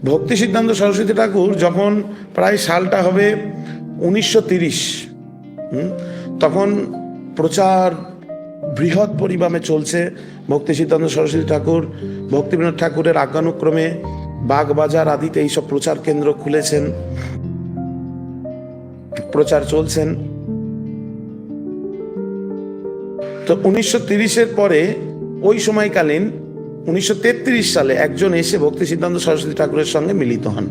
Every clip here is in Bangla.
ভক্তি সিদ্ধান্ত সরস্বতী ঠাকুর যখন প্রায় সালটা হবে 1930, তখন প্রচার বৃহৎ পরিমাণে চলছে। ভক্তি সিদ্ধান্ত সরস্বতী ঠাকুর ভক্তিবিনোদ ঠাকুরের আজ্ঞানুক্রমে বাগবাজার আদিতে এইসব প্রচার কেন্দ্র খুলেছেন, প্রচার চলছেন। তো 1930-এর পরে ওই সময়কালীন 1933 সালে একজন এসে ভক্তি সিদ্ধান্ত সরস্বতী ঠাকুরের সঙ্গে মিলিত হন।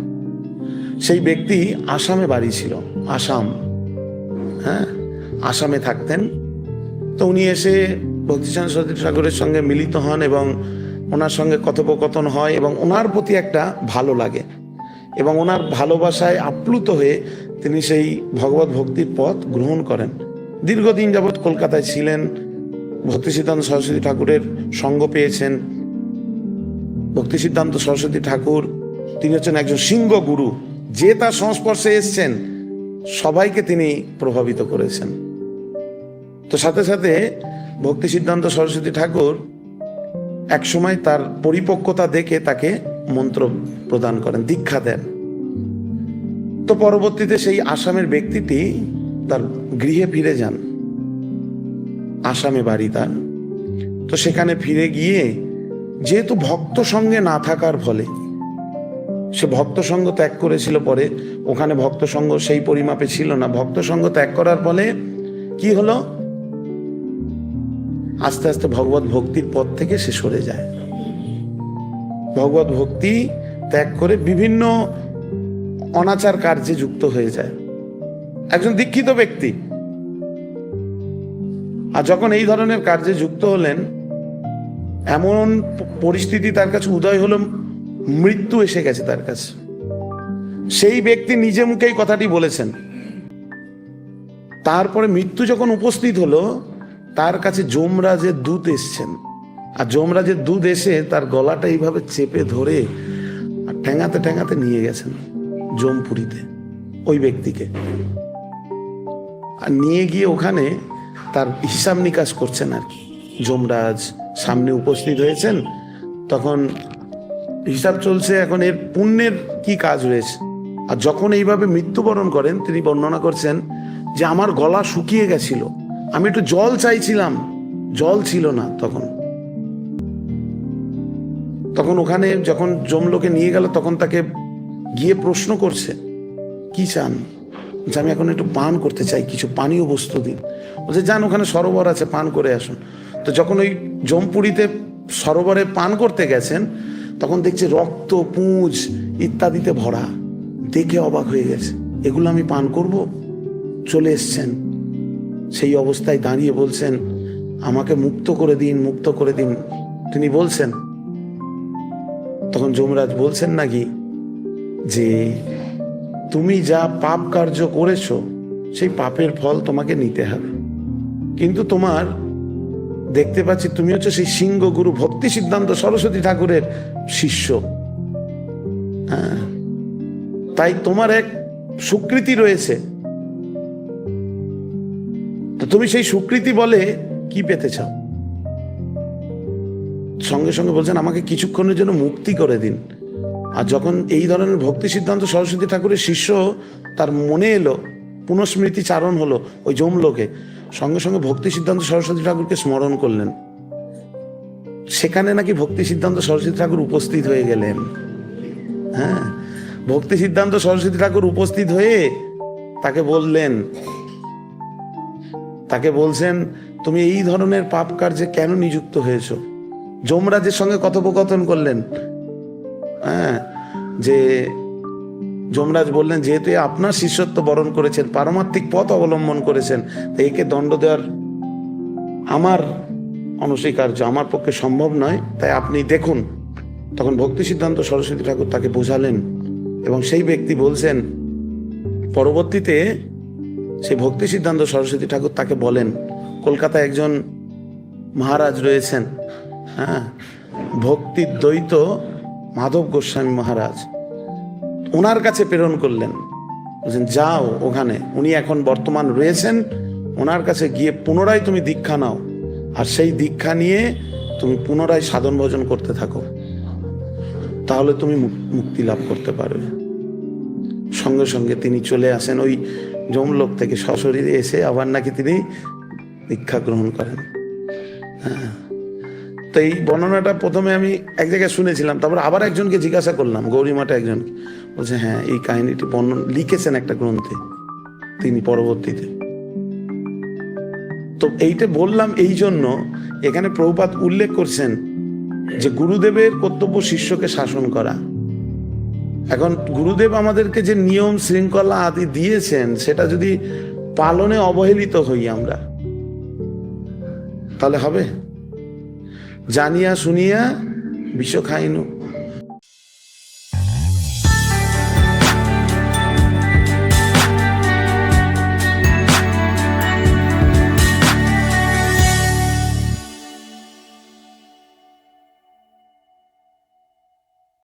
সেই ব্যক্তি আসামে বাড়ি ছিল, আসামে থাকতেন। তো উনি এসে ভক্তি সিদ্ধান্ত সরস্বতী ঠাকুরের সঙ্গে মিলিত হন এবং ওনার সঙ্গে কথোপকথন হয় এবং ওনার প্রতি একটা ভালো লাগে এবং ওনার ভালোবাসায় আপ্লুত হয়ে তিনি সেই ভগবত ভক্তির পথ গ্রহণ করেন। দীর্ঘদিন যাবৎ কলকাতায় ছিলেন, ভক্তি সিদ্ধান্ত সরস্বতী ঠাকুরের সঙ্গ পেয়েছেন। ভক্তি সিদ্ধান্ত সরস্বতী ঠাকুর তিনি হচ্ছেন একজন সিংহ গুরু, যে তার সংস্পর্শে এসছেন সবাইকে তিনি প্রভাবিত করেছেন। তো সাথে সাথে ভক্তি সিদ্ধান্ত সরস্বতী ঠাকুর একসময় তার পরিপক্কতা দেখে তাকে মন্ত্র প্রদান করেন, দীক্ষা দেন। তো পরবর্তীতে সেই আসামের ব্যক্তিটি তার গৃহে ফিরে যান, আসামে বাড়ি তার। তো সেখানে ফিরে গিয়ে যেহেতু ভক্ত সঙ্গে না থাকার ফলে সে ভক্ত সঙ্গ ত্যাগ করেছিল, পরে ওখানে ভক্ত সঙ্গ সেই পরিমাপে ছিল না। ভক্ত সঙ্গ ত্যাগ করার ফলে কি হলো, আস্তে আস্তে ভগবত ভক্তির পথ থেকে সে সরে যায়। ভগবত ভক্তি ত্যাগ করে বিভিন্ন অনাচার কার্যে যুক্ত হয়ে যায়, একজন দীক্ষিত ব্যক্তি। আর যখন এই ধরনের কার্যে যুক্ত হলেন, এমন পরিস্থিতি তার কাছে উদয় হলো, মৃত্যু এসে গেছে তার কাছে। সেই ব্যক্তি নিজে মুখেই কথাটি বলেছেন। তারপরে মৃত্যু যখন উপস্থিত হলো, তার কাছে যমরাজের দূত এসছেন। আর যমরাজের দূত এসে তার গলাটা এইভাবে চেপে ধরে আর ঠেঙাতে ঠেঙাতে নিয়ে গেছেন যমপুরীতে ওই ব্যক্তিকে। আর নিয়ে গিয়ে ওখানে তার হিসাব নিকাশ করছেন আর কি। যমরাজ সামনে উপস্থিত হয়েছেন, তখন হিসাব চলছে এখন এর পুণ্যের কি কাজ রয়েছে। আর যখন এইভাবে মৃত্যুবরণ করেন, তিনি বর্ণনা করছেন যে আমার গলা শুকিয়ে গেছিল, আমি একটু জল চাইছিলাম, জল ছিল না। তখন ওখানে যখন যমলোকে নিয়ে গেল, তখন তাকে গিয়ে প্রশ্ন করছে কি চান, যে আমি এখন একটু পান করতে চাই, কিছু পানীয় বস্তু দিন। বলছে যান, ওখানে সরোবর আছে, পান করে আসুন। তো যখন ওই যমপুরীতে সরোবরে পান করতে গেছেন, তখন দেখছে রক্ত, পুঁজ ইত্যাদিতে ভরা। দেখে অবাক হয়ে গেছে, এগুলো আমি পান করব? চলে এসছেন, সেই অবস্থায় দাঁড়িয়ে বলছেন আমাকে মুক্ত করে দিন, মুক্ত করে দিন। তিনি বলছেন, তখন যমরাজ বলছেন নাকি যে তুমি যা পাপ কার্য করেছো সেই পাপের ফল তোমাকে নিতে হবে, কিন্তু তোমার দেখতে পাচ্ছি তুমি হচ্ছে সেই সিংহ গুরু ভক্তি সিদ্ধান্ত সরস্বতী ঠাকুরের শিষ্য, তাই তোমার এক স্বীকৃতি রয়েছে। তো তুমি সেই স্বীকৃতি বলে কি পেতে চাও? সঙ্গে সঙ্গে বলছেন আমাকে কিছুক্ষণের জন্য মুক্তি করে দিন। আর যখন এই ধরনের ভক্তি সিদ্ধান্ত সরস্বতী ঠাকুরের শিষ্য তার মনে এলো, পুনঃস্মৃতি চারণ হলো ওই যমলোকে, সঙ্গে সঙ্গে ভক্তি সিদ্ধান্ত সরস্বতী ঠাকুরকে স্মরণ করলেন। সেখানে নাকি ভক্তি সিদ্ধান্ত সরস্বতী ঠাকুর উপস্থিত হয়ে গেলেন। ভক্তি সিদ্ধান্ত সরস্বতী ঠাকুর উপস্থিত হয়ে তাকে বলছেন তুমি এই ধরনের পাপ কার্যে কেন নিযুক্ত হয়েছ? যমরাজের সঙ্গে কথোপকথন করলেন। যে যমরাজ বললেন যেহেতু আপনার শিষ্যত্ব বরণ করেছেন, পারমার্থিক পথ অবলম্বন করেছেন, তো একে দণ্ড দেওয়ার আমার অনস্বীকার্য, আমার পক্ষে সম্ভব নয়, তাই আপনি দেখুন। তখন ভক্তি সিদ্ধান্ত সরস্বতী ঠাকুর তাকে বোঝালেন এবং সেই ব্যক্তি বলছেন, পরবর্তীতে সেই ভক্তি সিদ্ধান্ত সরস্বতী ঠাকুর তাকে বলেন কলকাতায় একজন মহারাজ রয়েছেন, ভক্তি দ্বৈত মাধব গোস্বামী মহারাজ, ওনার কাছে প্রেরণ করলেন। বলছেন যাও ওখানে, উনি এখন বর্তমান রয়েছেন, ওনার কাছে গিয়ে পুনরায় তুমি দীক্ষা নাও, আর সেই দীক্ষা নিয়ে তুমি পুনরায় সাধন ভজন করতে থাকো। তাহলে তুমি মুক্তি লাভ করতে পারবে। সঙ্গে সঙ্গে তিনি চলে আসেন ওই যমলোক থেকে, সশরীরে এসে আবার নাকি তিনি দীক্ষা গ্রহণ করেন। হ্যাঁ, তো এই বর্ণনাটা প্রথমে আমি এক জায়গায় শুনেছিলাম, তারপর আবার একজনকে জিজ্ঞাসা করলাম, গৌরীমাটা একজনকে, বলছে হ্যাঁ এই কাহিনীটি বর্ণনা লিখেছেন একটা গ্রন্থে তিনি পরবর্তীতে। তো এইটা বললাম এই জন্য, এখানে প্রভুপাদ উল্লেখ করছেন যে গুরুদেবের কর্তব্য শিষ্যকে শাসন করা। এখন গুরুদেব আমাদেরকে যে নিয়ম শৃঙ্খলা আদি দিয়েছেন, সেটা যদি পালনে অবহেলিত হই আমরা, তাহলে হবে? জানিয়া শুনিয়া বিষ খাইনু।